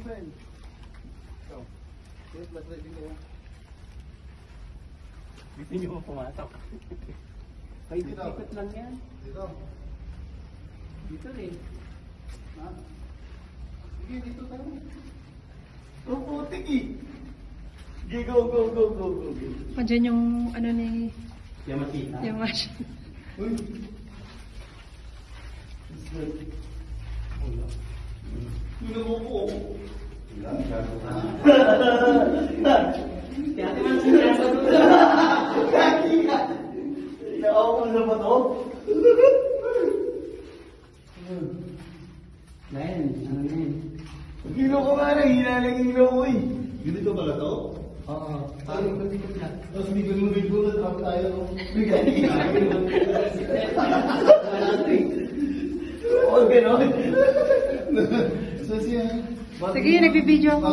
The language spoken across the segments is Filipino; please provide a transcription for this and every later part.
Ben. Ikaw. Wait, ba't ready ko? Gusto niyo mo pumatok? Paikot-ikot lang yan. Dito. Dito rin. Ha? Sige, dito tayo. Oh, putik eh. Sige, go. Andiyan yung ano ni Yamatita. Yamashi. Uy. Tulo mo po. Ilan? Gago ka. Kaya naman siya sa tulo. Kaki ka. Nakaupo na ba to? Ngayon, ano na yun? Hilo ko nga lang, hinalang hilo ko eh. Ganito pala to? Oo. Parang matikot na. Tapos hindi ko nung bigbulat, trap tayo. No? Oo, gano'n. So siya. Sige, nagbibideo ako.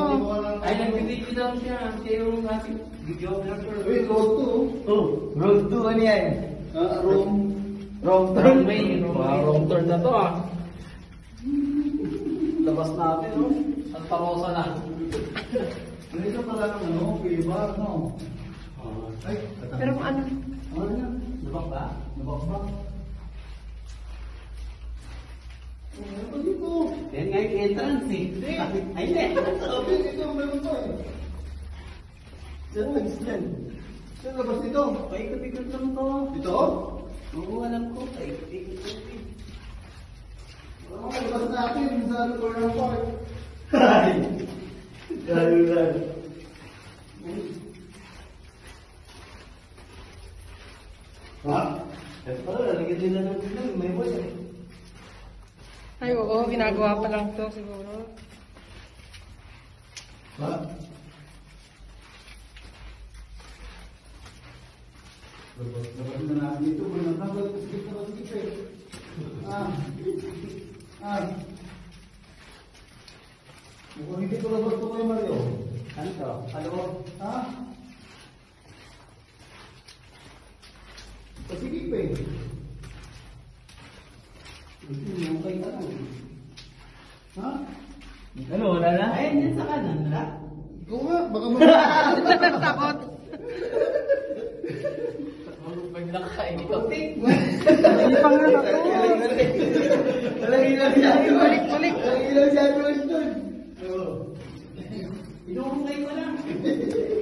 Ay, nag-video daw siya. Siya yung ating videographer. Uy, road to. Oh, road 2 ano yan? Wrong turn. Wrong turn na to ah. Labas natin, no? Santa Rosa na. Ganito pala ng ano, P-bar, no? Ay, Pero kung ano, ano yan? Lubak ba? Nabakbak. Ano ba dito? Yan nga yung entrance eh. Ay, hindi. Sabi dito, meron pa eh. Saan labas yan? Saan labas dito? Paikot-ikot lang to. Dito? Oo, alam ko. Paikot-ikot eh. Ano, labas natin sa corner park. Ay! Gano'n. Ha? Ito, lalagyan nila ng bilang. May boy eh. ay oo, ginagawa pa lang to siguro. Ha? Labas na natin dito. Wala na ba? Sige pa, sige pa. Mukhang hindi ko labas ko kayo, Mario. Ano to? Hello? Ha? Sige pa eh. Okay ka lang. Ha? Ano, wala na? Ay, yan sa kanan na. Ikaw nga, baka Takot. Pag nakakain ikaw. Hindi pa nga ako.